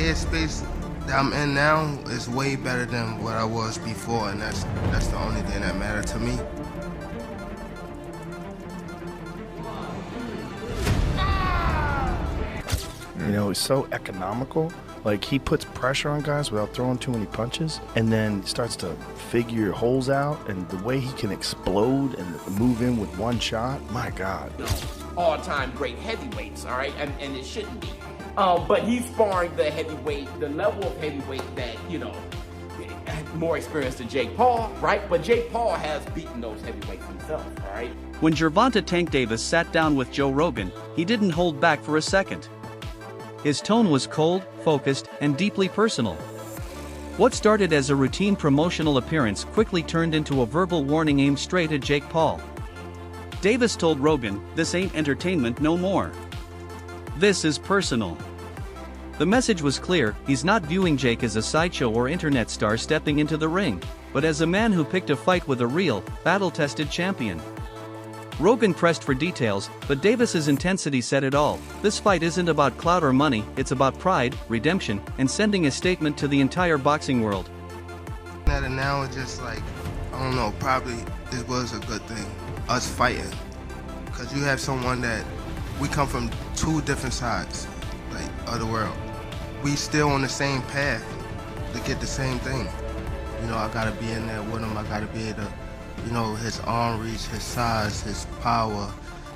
headspace that I'm in now is way better than what I was before, and that's the only thing that mattered to me. You know, it's so economical. Like, he puts pressure on guys without throwing too many punches, and then starts to figure holes out, and the way he can explode and move in with one shot, my God. All-time great heavyweights, all right? And it shouldn't be. But he's sparring the heavyweight, the level of heavyweight that, you know, had more experience than Jake Paul, right? But Jake Paul has beaten those heavyweights himself, all right? When Gervonta Tank Davis sat down with Joe Rogan, he didn't hold back for a second. His tone was cold, focused, and deeply personal. What started as a routine promotional appearance quickly turned into a verbal warning aimed straight at Jake Paul. Davis told Rogan, "This ain't entertainment no more. This is personal." The message was clear: he's not viewing Jake as a sideshow or internet star stepping into the ring, but as a man who picked a fight with a real, battle-tested champion. Rogan pressed for details, but Davis's intensity said it all. This fight isn't about clout or money, it's about pride, redemption, and sending a statement to the entire boxing world. And now it's just like, I don't know, probably this was a good thing, us fighting. Because you have someone that, we come from two different sides, like, of the world. We still on the same path to get the same thing. You know, I gotta be in there with him, I gotta be able to, you know, his arm reach, his size, his power,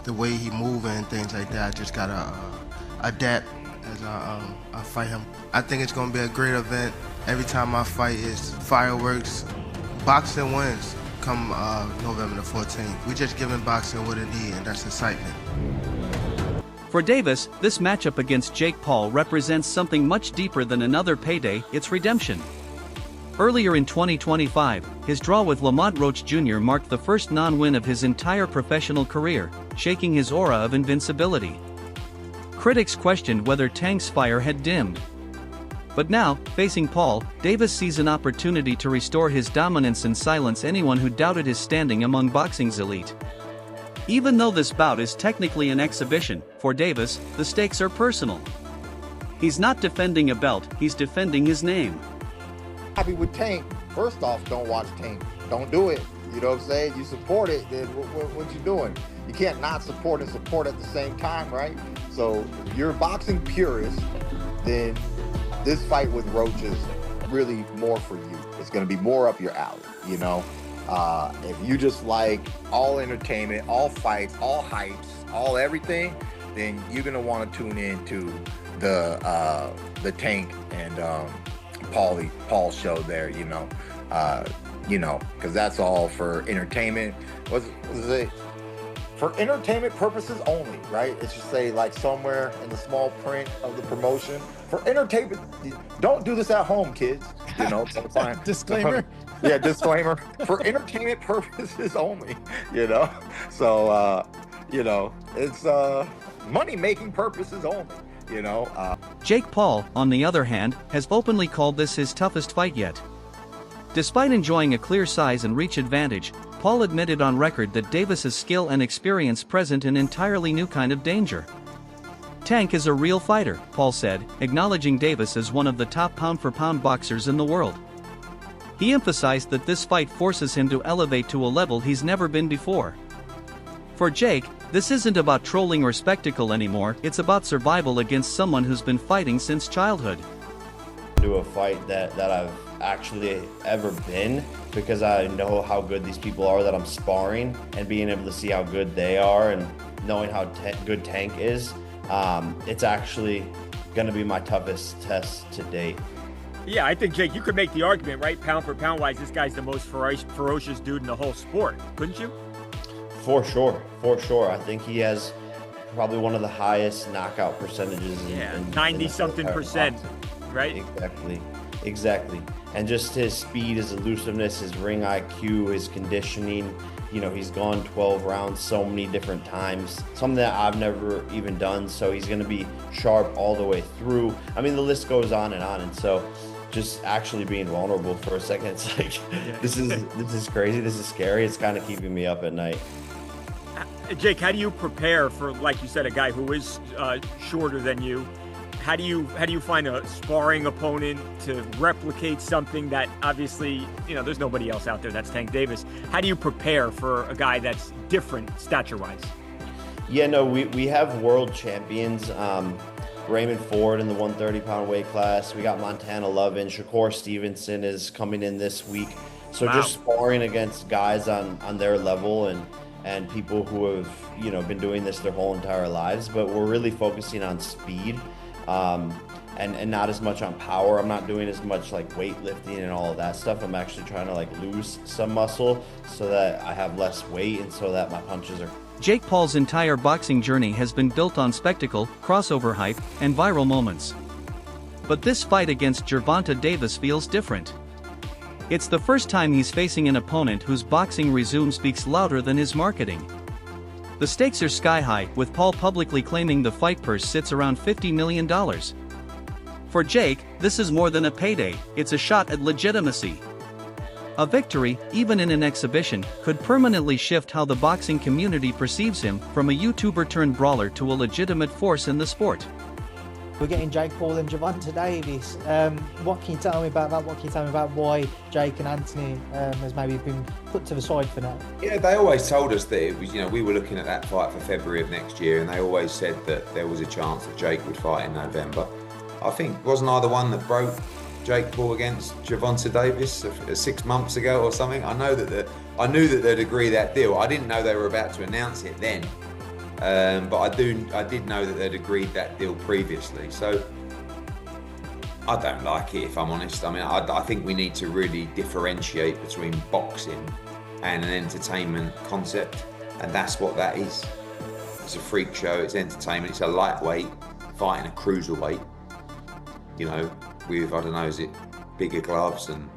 the way he moving and things like that. I just gotta adapt as I fight him. I think it's gonna be a great event. Every time I fight is fireworks. Boxing wins come November the 14th. We just giving boxing what it needs, and that's excitement. For Davis, this matchup against Jake Paul represents something much deeper than another payday, it's redemption. Earlier in 2025, his draw with Lamont Roach Jr. marked the first non-win of his entire professional career, shaking his aura of invincibility. Critics questioned whether Tank's fire had dimmed. But now, facing Paul, Davis sees an opportunity to restore his dominance and silence anyone who doubted his standing among boxing's elite. Even though this bout is technically an exhibition, for Davis, the stakes are personal. He's not defending a belt, he's defending his name. Happy with Tank. First off, don't watch Tank. Don't do it. You know what I'm saying? You support it, then what you doing? You can't not support and support at the same time, right? So if you're a boxing purist, then this fight with Roach is really more for you. It's going to be more up your alley, you know? If you just like all entertainment, all fights, all hypes, all everything, then you're going to want to tune in to the Tank and Paul show there, you know, because that's all for entertainment. Was it for entertainment purposes only, right? It should say like somewhere in the small print of the promotion for entertainment. Don't do this at home, kids. You know, fine. Disclaimer. Yeah, disclaimer for entertainment purposes only. You know, so you know, it's money-making purposes only. You know, Jake Paul, on the other hand, has openly called this his toughest fight yet. Despite enjoying a clear size and reach advantage, Paul admitted on record that Davis's skill and experience present an entirely new kind of danger. Tank is a real fighter, Paul said, acknowledging Davis as one of the top pound-for-pound boxers in the world. He emphasized that this fight forces him to elevate to a level he's never been before. For Jake, this isn't about trolling or spectacle anymore, it's about survival against someone who's been fighting since childhood. Do a fight that I've actually ever been, because I know how good these people are that I'm sparring, and being able to see how good they are and knowing how good Tank is, it's actually going to be my toughest test to date. Yeah, I think, Jake, you could make the argument, right? Pound for pound wise, this guy's the most ferocious dude in the whole sport, couldn't you? For sure. I think he has probably one of the highest knockout percentages. Yeah, 90-something%, right? Exactly. And just his speed, his elusiveness, his ring IQ, his conditioning. You know, he's gone 12 rounds so many different times, something that I've never even done. So he's going to be sharp all the way through. I mean, the list goes on. And so just actually being vulnerable for a second, it's like, this is crazy. This is scary. It's kind of keeping me up at night. Jake, how do you prepare for, like you said, a guy who is shorter than you, How do you find a sparring opponent to replicate something that obviously, you know, there's nobody else out there that's Tank Davis? How do you prepare for a guy that's different stature-wise? Yeah, no, we have world champions. Raymond Ford in the 130-pound weight class. We got Montana Lovin. Shakur Stevenson is coming in this week. So Wow. just sparring against guys on their level and people who have, you know, been doing this their whole entire lives. But we're really focusing on speed and not as much on power. I'm not doing as much like weightlifting and all of that stuff. I'm actually trying to like lose some muscle so that I have less weight and so that my punches are... Jake Paul's entire boxing journey has been built on spectacle, crossover hype, and viral moments. But this fight against Gervonta Davis feels different. It's the first time he's facing an opponent whose boxing resume speaks louder than his marketing. The stakes are sky high, with Paul publicly claiming the fight purse sits around $50 million. For Jake, this is more than a payday, it's a shot at legitimacy. A victory, even in an exhibition, could permanently shift how the boxing community perceives him, from a YouTuber turned brawler to a legitimate force in the sport. We're getting Jake Paul and Gervonta Davis. What can you tell me about that? What can you tell me about why Jake and Anthony has maybe been put to the side for now? Yeah, they always told us that it was, you know, we were looking at that fight for February of next year, and they always said that there was a chance that Jake would fight in November. I think, wasn't I the one that broke Jake Paul against Gervonta Davis 6 months ago or something? I knew that they'd agree that deal. I didn't know they were about to announce it then, but I did know that they'd agreed that deal previously. So I don't like it, if I'm honest. I mean, I think we need to really differentiate between boxing and an entertainment concept, and that's what that is. It's a freak show. It's entertainment. It's a lightweight fighting a cruiserweight. You know, with, I don't know, is it bigger gloves and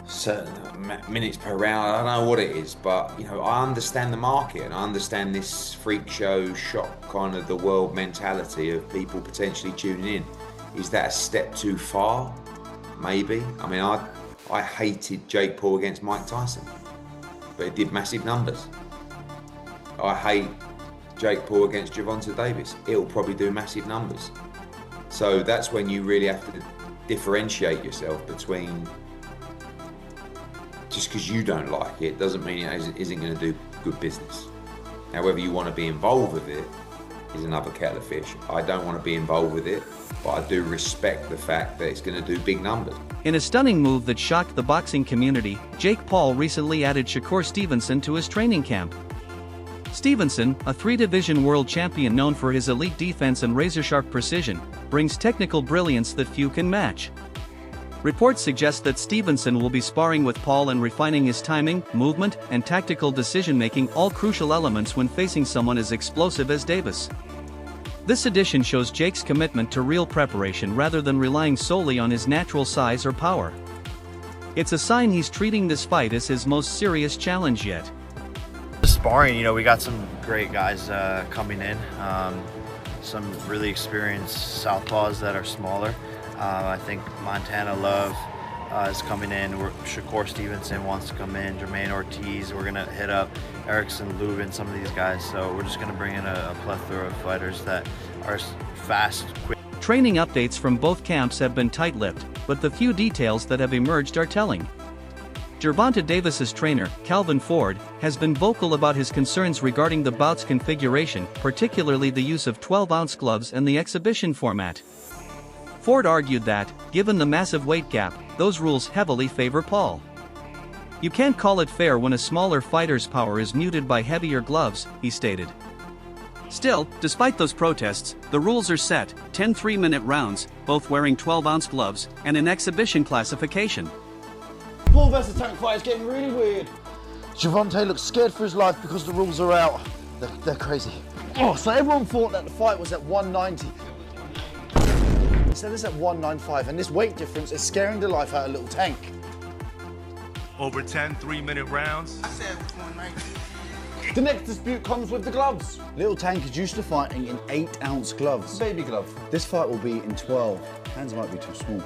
certain minutes per round? I don't know what it is, but, you know, I understand the market and I understand this freak show shock kind of the world mentality of people potentially tuning in. Is that a step too far? Maybe. I mean, I hated Jake Paul against Mike Tyson, but it did massive numbers. I hate Jake Paul against Gervonta Davis. It'll probably do massive numbers. So that's when you really have to differentiate yourself between, just because you don't like it doesn't mean it isn't going to do good business. Now, whether you want to be involved with it is another kettle of fish. I don't want to be involved with it, but I do respect the fact that it's going to do big numbers. In a stunning move that shocked the boxing community, Jake Paul recently added Shakur Stevenson to his training camp. Stevenson, a 3-division world champion known for his elite defense and razor-sharp precision, brings technical brilliance that few can match. Reports suggest that Stevenson will be sparring with Paul and refining his timing, movement, and tactical decision-making, all crucial elements when facing someone as explosive as Davis. This addition shows Jake's commitment to real preparation rather than relying solely on his natural size or power. It's a sign he's treating this fight as his most serious challenge yet. Sparring, you know, we got some great guys coming in, some really experienced southpaws that are smaller. I think Montana Love is coming in. Shakur Stevenson wants to come in. Jermaine Ortiz. We're gonna hit up Erickson, Lubin, some of these guys. So we're just gonna bring in a plethora of fighters that are fast, quick. Training updates from both camps have been tight-lipped, but the few details that have emerged are telling. Gervonta Davis's trainer, Calvin Ford, has been vocal about his concerns regarding the bout's configuration, particularly the use of 12-ounce gloves and the exhibition format. Ford argued that, given the massive weight gap, those rules heavily favor Paul. You can't call it fair when a smaller fighter's power is muted by heavier gloves, he stated. Still, despite those protests, the rules are set, 10 3-minute rounds, both wearing 12-ounce gloves, and an exhibition classification. Paul versus Tank fight is getting really weird. Gervonta looks scared for his life because the rules are out. They're crazy. Oh, so everyone thought that the fight was at 190. Instead it's at 195, and this weight difference is scaring the life out of little Tank. Over 10 3-minute rounds. I said it was 190. The next dispute comes with the gloves. Little Tank is used to fighting in 8-ounce gloves. Baby glove. This fight will be in 12. Hands might be too small.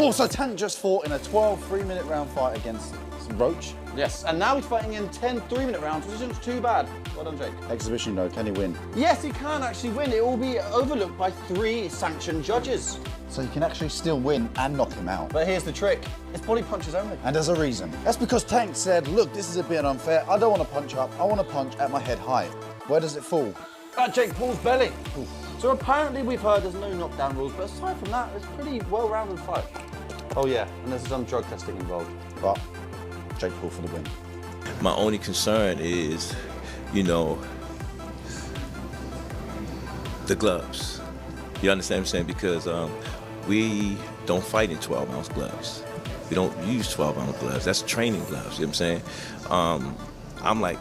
Oh, so Tank just fought in a 12 3-minute round fight against Roach. Yes, and now he's fighting in 10 3-minute rounds, which isn't too bad. Well done, Jake. Exhibition though, can he win? Yes, he can actually win. It will be overlooked by 3 sanctioned judges. So you can actually still win and knock him out. But here's the trick. It's body punches only. And there's a reason. That's because Tank said, look, this is a bit unfair. I don't want to punch up. I want to punch at my head height. Where does it fall? At Jake Paul's belly. Ooh. So apparently we've heard there's no knockdown rules, but aside from that, it's a pretty well-rounded fight. Oh yeah, and there's some drug testing involved. But Jake Paul for the win. My only concern is, you know, the gloves. You understand what I'm saying? Because we don't fight in 12-ounce gloves. We don't use 12-ounce gloves. That's training gloves, you know what I'm saying? I'm like,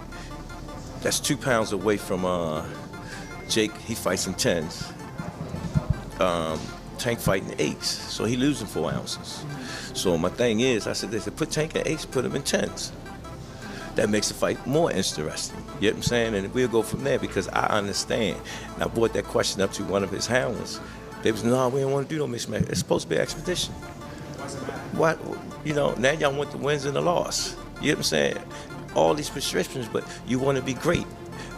that's 2 pounds away from Jake. He fights in 10s. Tank fighting 8s, so he losing 4 ounces. So my thing is, I said, they said, put Tank in 8s, put him in 10s. That makes the fight more interesting. You know what I'm saying? And we'll go from there because I understand. And I brought that question up to one of his hounds. They was, no, we don't want to do no mixed match. It's supposed to be an expedition. What? You know, now y'all want the wins and the loss. You know what I'm saying? All these prescriptions, but you want to be great.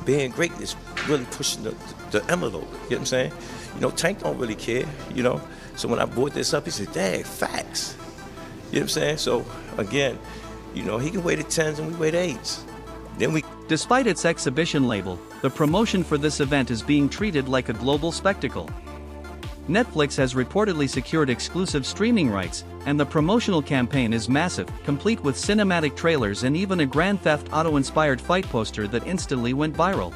Being great is really pushing the envelope. You know what I'm saying? You know, Tank don't really care, you know? So when I brought this up, he said, dang, facts. You know what I'm saying? So, again, you know, he can weigh the 10s and we weigh the 8s. Then we... Despite its exhibition label, the promotion for this event is being treated like a global spectacle. Netflix has reportedly secured exclusive streaming rights, and the promotional campaign is massive, complete with cinematic trailers and even a Grand Theft Auto-inspired fight poster that instantly went viral.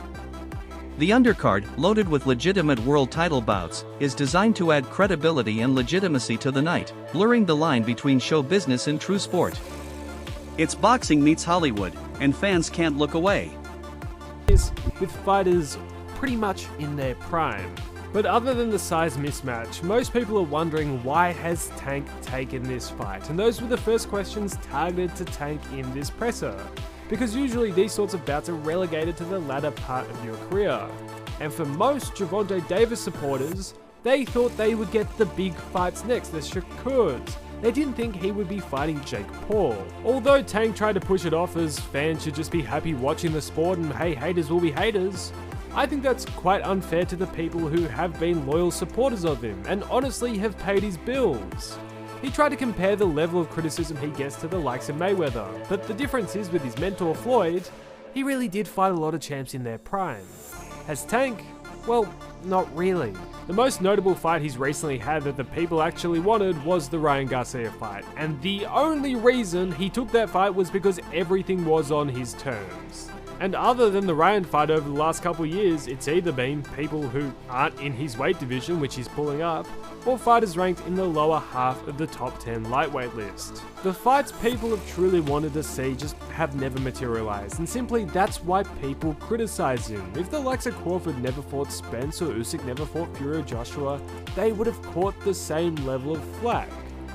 The undercard, loaded with legitimate world title bouts, is designed to add credibility and legitimacy to the night, blurring the line between show business and true sport. It's boxing meets Hollywood, and fans can't look away. With fighters pretty much in their prime. But other than the size mismatch, most people are wondering why has Tank taken this fight, and those were the first questions targeted to Tank in this presser. Because usually these sorts of bouts are relegated to the latter part of your career. And for most Gervonta Davis supporters, they thought they would get the big fights next, the Shakurs. They didn't think he would be fighting Jake Paul. Although Tank tried to push it off as fans should just be happy watching the sport and hey, haters will be haters, I think that's quite unfair to the people who have been loyal supporters of him and honestly have paid his bills. He tried to compare the level of criticism he gets to the likes of Mayweather, but the difference is with his mentor Floyd, he really did fight a lot of champs in their prime. As Tank, well, not really. The most notable fight he's recently had that the people actually wanted was the Ryan Garcia fight, and the only reason he took that fight was because everything was on his terms. And other than the Ryan fight over the last couple years, it's either been people who aren't in his weight division, which he's pulling up, or fighters ranked in the lower half of the top 10 lightweight list. The fights people have truly wanted to see just have never materialized, and simply that's why people criticize him. If the likes of Crawford never fought Spence or Usyk never fought Fury or Joshua, they would have caught the same level of flack.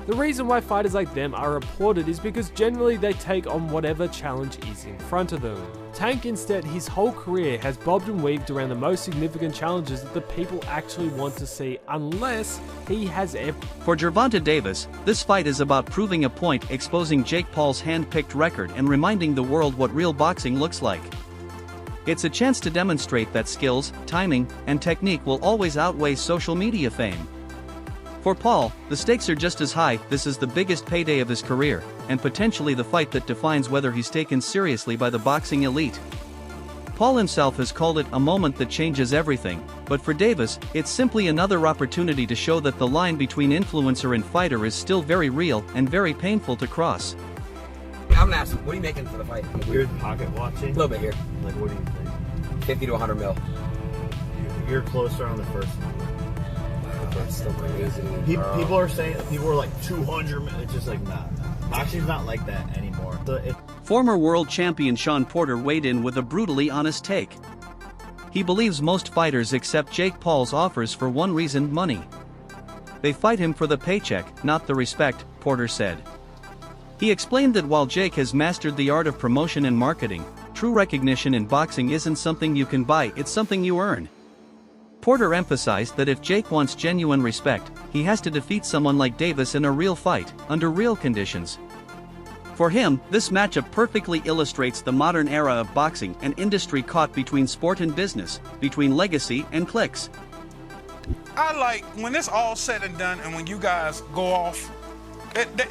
The reason why fighters like them are applauded is because generally they take on whatever challenge is in front of them. Tank instead, his whole career has bobbed and weaved around the most significant challenges that the people actually want to see, unless he has For Gervonta Davis, this fight is about proving a point, exposing Jake Paul's hand-picked record and reminding the world what real boxing looks like. It's a chance to demonstrate that skills, timing, and technique will always outweigh social media fame. For Paul, the stakes are just as high. This is the biggest payday of his career, and potentially the fight that defines whether he's taken seriously by the boxing elite. Paul himself has called it a moment that changes everything, but for Davis, it's simply another opportunity to show that the line between influencer and fighter is still very real and very painful to cross. I'm gonna ask you, what are you making for the fight? Weird pocket watching. A little bit here. Like, what do you think? 50 to 100 mil. You're closer on the first number. That's still crazy. People are saying, people are like 200 mil. It's just like, nah. Boxing's not like that anymore. Former world champion Sean Porter weighed in with a brutally honest take. He believes most fighters accept Jake Paul's offers for one reason: money. They fight him for the paycheck, not the respect, Porter said. He explained that while Jake has mastered the art of promotion and marketing, true recognition in boxing isn't something you can buy, it's something you earn. Porter emphasized that if Jake wants genuine respect, he has to defeat someone like Davis in a real fight, under real conditions. For him, this matchup perfectly illustrates the modern era of boxing, an industry caught between sport and business, between legacy and clicks. I like when it's all said and done and when you guys go off,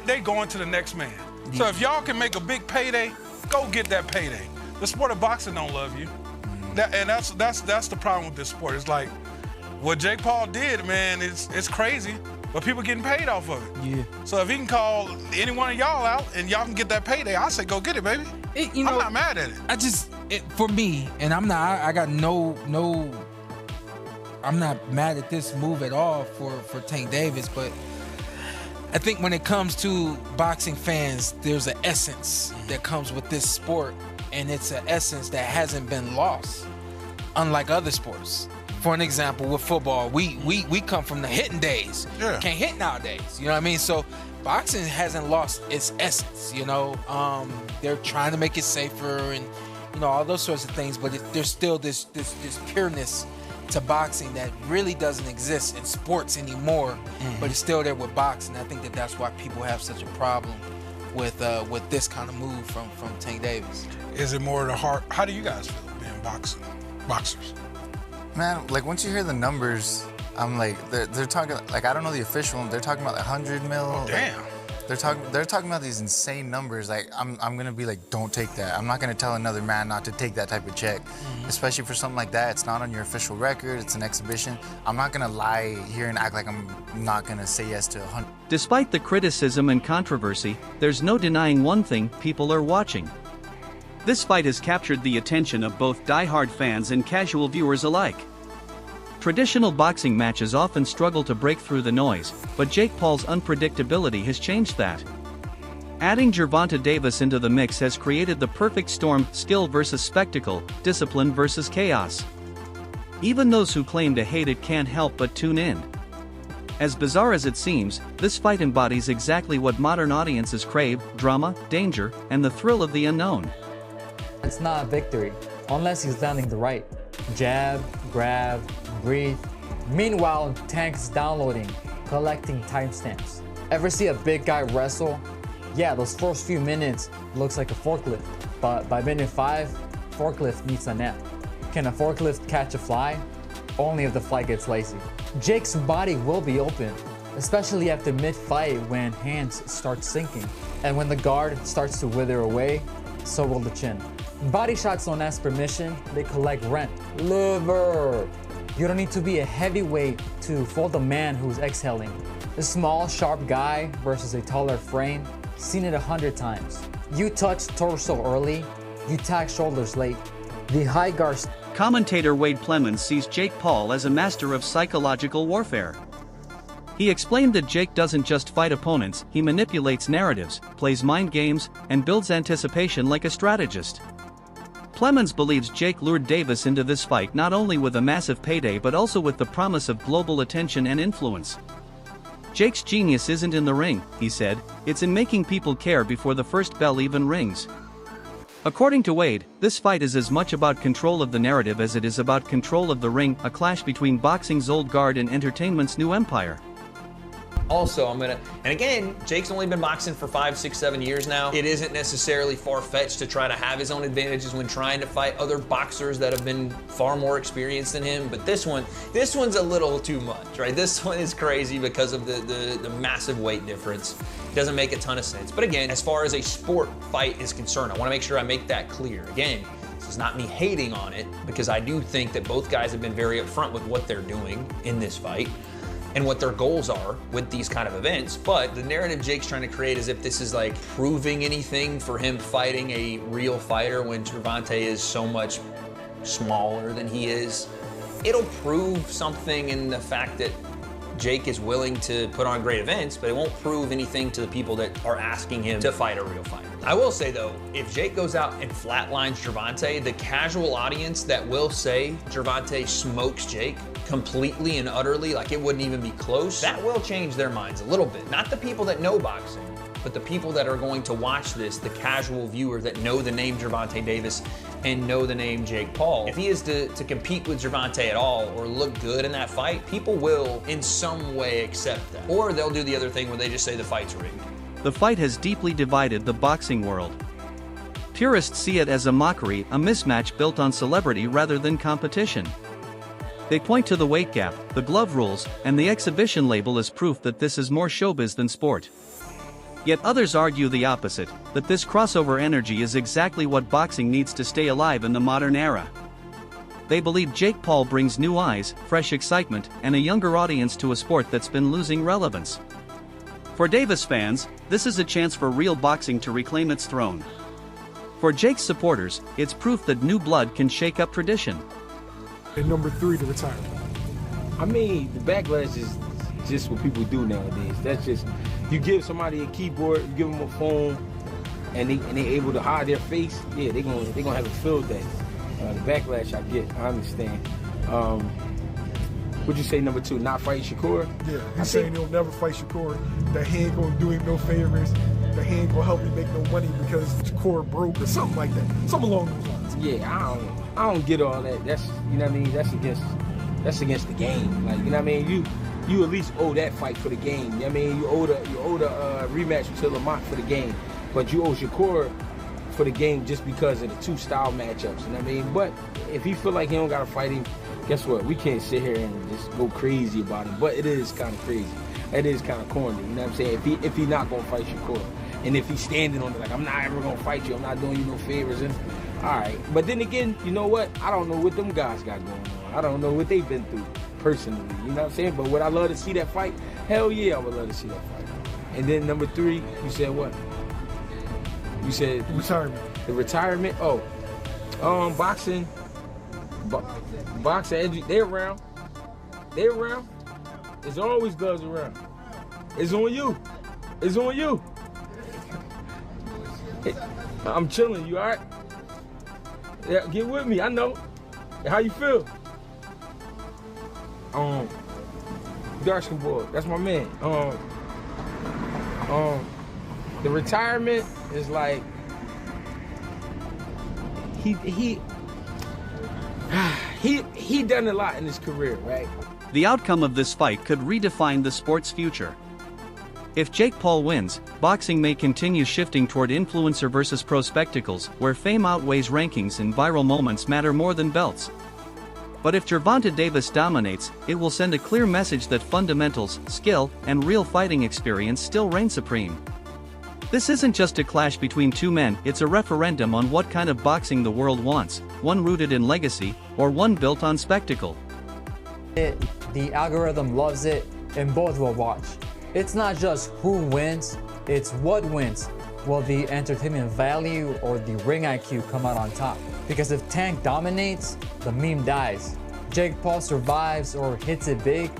they go into the next man. So if y'all can make a big payday, go get that payday. The sport of boxing don't love you. That's the problem with this sport. It's like what Jake Paul did, man, it's crazy, but people getting paid off of it. Yeah. So if he can call any one of y'all out and y'all can get that payday, I say go get it, baby. I'm not mad at it. For me, and I'm not mad at this move at all for Tank Davis, but I think when it comes to boxing fans, there's an essence that comes with this sport, and it's an essence that hasn't been lost, unlike other sports. For an example, with football, we come from the hitting days. Yeah. Can't hit nowadays, you know what I mean? So boxing hasn't lost its essence, you know? They're trying to make it safer and, you know, all those sorts of things, but there's still this pureness to boxing that really doesn't exist in sports anymore, but it's still there with boxing. I think that's why people have such a problem with this kind of move from Tank Davis. Is it more the heart? How do you guys feel being boxers? Man, like once you hear the numbers, I'm like, they're talking, like I don't know the official, they're talking about like 100 mil. Oh, damn. They're talking about these insane numbers. Like I'm gonna be like, don't take that. I'm not gonna tell another man not to take that type of check, especially for something like that. It's not on your official record. It's an exhibition. I'm not gonna lie here and act like I'm not gonna say yes to 100. Despite the criticism and controversy, there's no denying one thing: people are watching. This fight has captured the attention of both die-hard fans and casual viewers alike. Traditional boxing matches often struggle to break through the noise, but Jake Paul's unpredictability has changed that. Adding Gervonta Davis into the mix has created the perfect storm: skill versus spectacle, discipline versus chaos. Even those who claim to hate it can't help but tune in. As bizarre as it seems, this fight embodies exactly what modern audiences crave: drama, danger, and the thrill of the unknown. It's not a victory, unless he's landing the right jab, grab, breathe. Meanwhile, Tank's downloading, collecting timestamps. Ever see a big guy wrestle? Yeah, those first few minutes looks like a forklift, but by minute 5, forklift meets a net. Can a forklift catch a fly? Only if the fly gets lazy. Jake's body will be open, especially after mid-fight when hands start sinking. And when the guard starts to wither away, so will the chin. Body shots don't ask permission, they collect rent. Liver! You don't need to be a heavyweight to fold a man who's exhaling. A small, sharp guy versus a taller frame, seen it 100 times. You touch torso early, you tag shoulders late. The high guard. Commentator Wade Plemons sees Jake Paul as a master of psychological warfare. He explained that Jake doesn't just fight opponents, he manipulates narratives, plays mind games, and builds anticipation like a strategist. Plemons believes Jake lured Davis into this fight not only with a massive payday but also with the promise of global attention and influence. Jake's genius isn't in the ring, he said, it's in making people care before the first bell even rings. According to Wade, this fight is as much about control of the narrative as it is about control of the ring, a clash between boxing's old guard and entertainment's new empire. Also, and again, Jake's only been boxing for 5, 6, 7 years now. It isn't necessarily far-fetched to try to have his own advantages when trying to fight other boxers that have been far more experienced than him. But this one's a little too much, right? This one is crazy because of the massive weight difference. It doesn't make a ton of sense. But again, as far as a sport fight is concerned, I want to make sure I make that clear. Again, this is not me hating on it, because I do think that both guys have been very upfront with what they're doing in this fight and what their goals are with these kind of events. But the narrative Jake's trying to create is if this is like proving anything for him fighting a real fighter when Gervonta is so much smaller than he is. It'll prove something in the fact that Jake is willing to put on great events, but it won't prove anything to the people that are asking him to fight a real fighter. I will say though, if Jake goes out and flatlines Gervonta, the casual audience that will say Gervonta smokes Jake completely and utterly, like it wouldn't even be close, that will change their minds a little bit. Not the people that know boxing, but the people that are going to watch this, the casual viewer that know the name Gervonta Davis and know the name Jake Paul. If he is to compete with Gervonta at all or look good in that fight, people will in some way accept that. Or they'll do the other thing where they just say the fight's rigged. the fight has deeply divided the boxing world. Purists see it as a mockery, a mismatch built on celebrity rather than competition. They point to the weight gap, the glove rules, and the exhibition label as proof that this is more showbiz than sport. Yet others argue the opposite, that this crossover energy is exactly what boxing needs to stay alive in the modern era. They believe Jake Paul brings new eyes, fresh excitement, and a younger audience to a sport that's been losing relevance. For Davis fans, this is a chance for real boxing to reclaim its throne. For Jake's supporters, it's proof that new blood can shake up tradition. And number 3, the retirement. I mean, the backlash is just what people do nowadays. That's just, you give somebody a keyboard, you give them a phone, and they able to hide their face. Yeah, they gonna have a field day. The backlash I get, I understand. What'd you say, number 2, not fight Shakur? Yeah, he's saying he'll never fight Shakur. That he ain't gonna do him no favors. That he ain't gonna help him make no money because Shakur broke or something like that. Something along those lines. Yeah, I don't get all that. That's, you know what I mean? That's against the game. Like, you know what I mean? You at least owe that fight for the game. You know what I mean? You owe the rematch to Lamont for the game, but you owe Shakur for the game just because of the 2 style matchups. You know what I mean? But if he feel like he don't gotta fight him, guess what? We can't sit here and just go crazy about him. But it is kind of crazy. It is kind of corny. You know what I'm saying? If he not gonna fight Shakur, and if he's standing on it like, I'm not ever gonna fight you, I'm not doing you no favors, and all right. But then again, you know what? I don't know what them guys got going on. I don't know what they've been through personally. You know what I'm saying? But would I love to see that fight? Hell yeah, I would love to see that fight. And then number 3, you said what? You said retirement. The retirement. Oh, boxing. Boxing. They around. They around. There's always gloves around. It's on you. It's on you. I'm chilling. You all right? Yeah, get with me. I know. How you feel? Dark skin boy. That's my man. The retirement is like he done a lot in his career, right? The outcome of this fight could redefine the sport's future. If Jake Paul wins, boxing may continue shifting toward influencer versus pro spectacles, where fame outweighs rankings and viral moments matter more than belts. But if Gervonta Davis dominates, it will send a clear message that fundamentals, skill, and real fighting experience still reign supreme. This isn't just a clash between 2 men, it's a referendum on what kind of boxing the world wants, one rooted in legacy, or one built on spectacle. The algorithm loves it, and both will watch. It's not just who wins, it's what wins. Will the entertainment value or the ring IQ come out on top? Because if Tank dominates, the meme dies. Jake Paul survives or hits it big,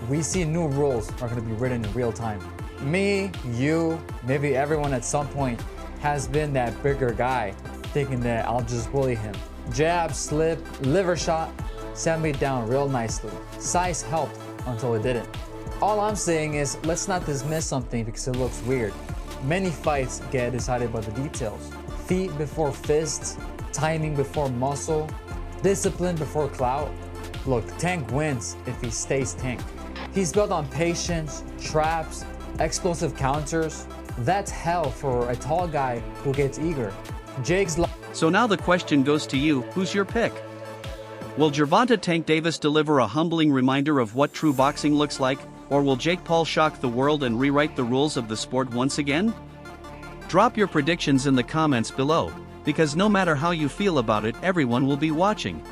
we see new rules are going to be written in real time. Me, you, maybe everyone at some point has been that bigger guy thinking that I'll just bully him. Jab, slip, liver shot, sent me down real nicely. Size helped until it didn't. All I'm saying is, let's not dismiss something because it looks weird. Many fights get decided by the details. Feet before fists, timing before muscle, discipline before clout. Look, Tank wins if he stays Tank. He's built on patience, traps, explosive counters. That's hell for a tall guy who gets eager. So now the question goes to you, who's your pick? Will Gervonta Tank Davis deliver a humbling reminder of what true boxing looks like? Or will Jake Paul shock the world and rewrite the rules of the sport once again? Drop your predictions in the comments below, because no matter how you feel about it, everyone will be watching.